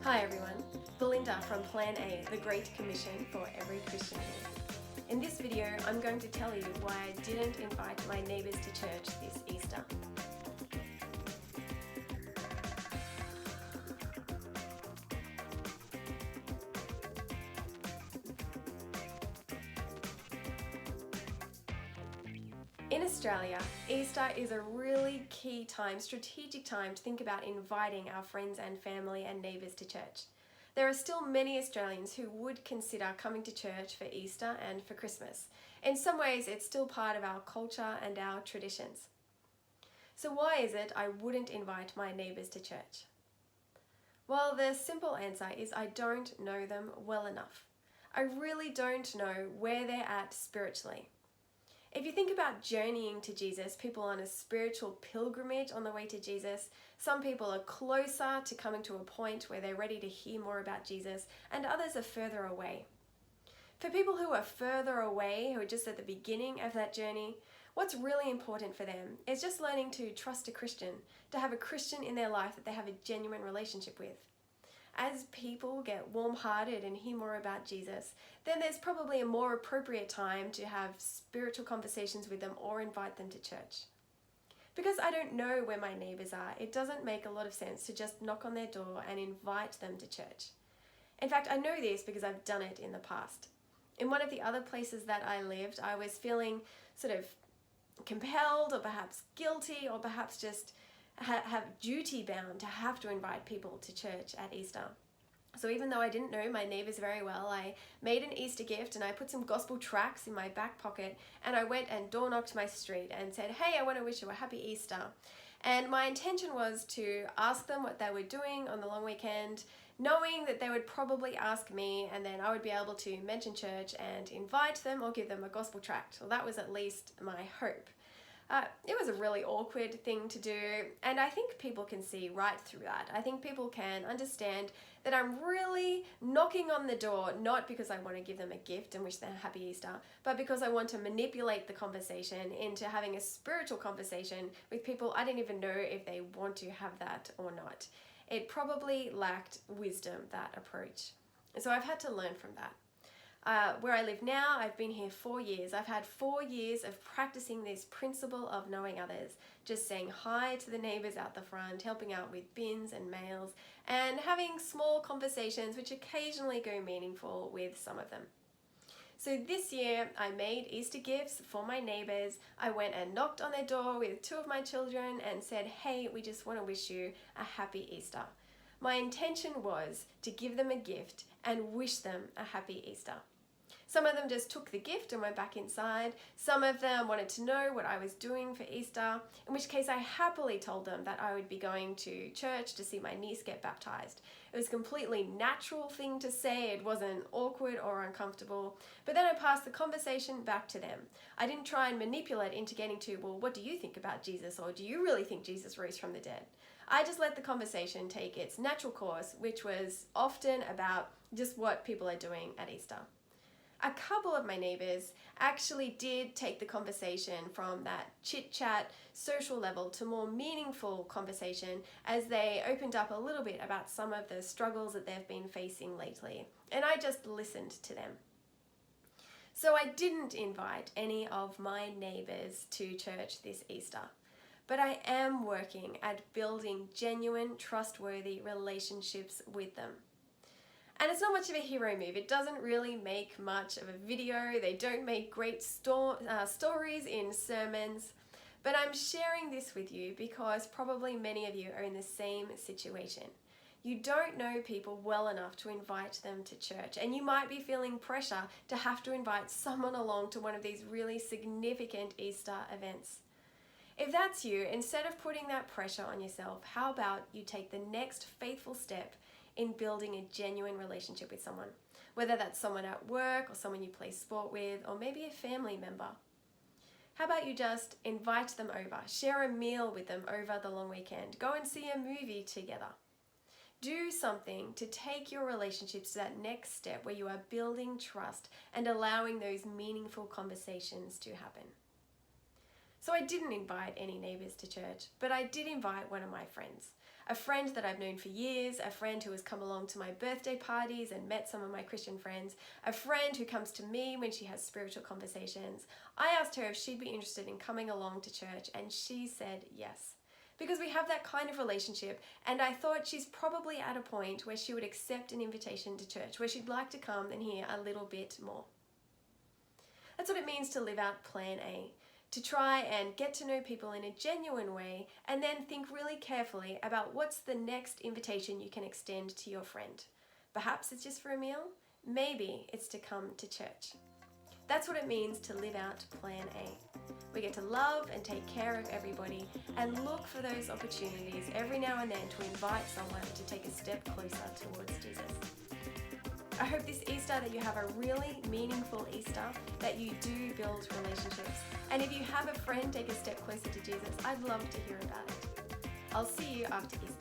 Hi everyone, Belinda from Plan A, the Great Commission for Every Christian. In this video, I'm going to tell you why I didn't invite my neighbours to church this Easter. In Australia, Easter is a really key time, strategic time to think about inviting our friends and family and neighbours to church. There are still many Australians who would consider coming to church for Easter and for Christmas. In some ways, it's still part of our culture and our traditions. So why is it I wouldn't invite my neighbours to church? Well, the simple answer is I don't know them well enough. I really don't know where they're at spiritually. If you think about journeying to Jesus, people on a spiritual pilgrimage on the way to Jesus, some people are closer to coming to a point where they're ready to hear more about Jesus, and others are further away. For people who are further away, who are just at the beginning of that journey, what's really important for them is just learning to trust a Christian, to have a Christian in their life that they have a genuine relationship with. As people get warm-hearted and hear more about Jesus, then there's probably a more appropriate time to have spiritual conversations with them or invite them to church. Because I don't know where my neighbours are, it doesn't make a lot of sense to just knock on their door and invite them to church. In fact, I know this because I've done it in the past. In one of the other places that I lived, I was feeling sort of compelled or perhaps guilty or perhaps just have duty bound to have to invite people to church at Easter. So even though I didn't know my neighbours very well, I made an Easter gift and I put some gospel tracts in my back pocket and I went and door knocked my street and said, "Hey, I want to wish you a happy Easter." And my intention was to ask them what they were doing on the long weekend, knowing that they would probably ask me, and then I would be able to mention church and invite them or give them a gospel tract. Well, that was at least my hope. It was a really awkward thing to do, and I think people can see right through that. I think people can understand that I'm really knocking on the door, not because I want to give them a gift and wish them a happy Easter, but because I want to manipulate the conversation into having a spiritual conversation with people I didn't even know if they want to have that or not. It probably lacked wisdom, that approach. So I've had to learn from that. Where I live now, I've been here 4 years. I've had 4 years of practicing this principle of knowing others, just saying hi to the neighbours out the front, helping out with bins and mails, and having small conversations which occasionally go meaningful with some of them. So this year, I made Easter gifts for my neighbours. I went and knocked on their door with 2 of my children and said, "Hey, we just want to wish you a happy Easter." My intention was to give them a gift and wish them a happy Easter. Some of them just took the gift and went back inside. Some of them wanted to know what I was doing for Easter, in which case I happily told them that I would be going to church to see my niece get baptized. It was a completely natural thing to say. It wasn't awkward or uncomfortable. But then I passed the conversation back to them. I didn't try and manipulate into getting to, well, what do you think about Jesus? Or do you really think Jesus rose from the dead? I just let the conversation take its natural course, which was often about just what people are doing at Easter. A couple of my neighbours actually did take the conversation from that chit-chat social level to more meaningful conversation as they opened up a little bit about some of the struggles that they've been facing lately, and I just listened to them. So I didn't invite any of my neighbours to church this Easter, but I am working at building genuine, trustworthy relationships with them. And it's not much of a hero move. It doesn't really make much of a video. They don't make great stories in sermons. But I'm sharing this with you because probably many of you are in the same situation. You don't know people well enough to invite them to church, and you might be feeling pressure to have to invite someone along to one of these really significant Easter events. If that's you, instead of putting that pressure on yourself, how about you take the next faithful step in building a genuine relationship with someone, whether that's someone at work or someone you play sport with, or maybe a family member. How about you just invite them over, share a meal with them over the long weekend, go and see a movie together. Do something to take your relationships to that next step where you are building trust and allowing those meaningful conversations to happen. So I didn't invite any neighbours to church, but I did invite one of my friends. A friend that I've known for years, a friend who has come along to my birthday parties and met some of my Christian friends, a friend who comes to me when she has spiritual conversations. I asked her if she'd be interested in coming along to church, and she said yes. Because we have that kind of relationship, and I thought she's probably at a point where she would accept an invitation to church, where she'd like to come and hear a little bit more. That's what it means to live out Plan A. To try and get to know people in a genuine way, and then think really carefully about what's the next invitation you can extend to your friend. Perhaps it's just for a meal, maybe it's to come to church. That's what it means to live out Plan A. We get to love and take care of everybody and look for those opportunities every now and then to invite someone to take a step closer towards Jesus. I hope this Easter that you have a really meaningful Easter, that you do build relationships. And if you have a friend take a step closer to Jesus, I'd love to hear about it. I'll see you after Easter.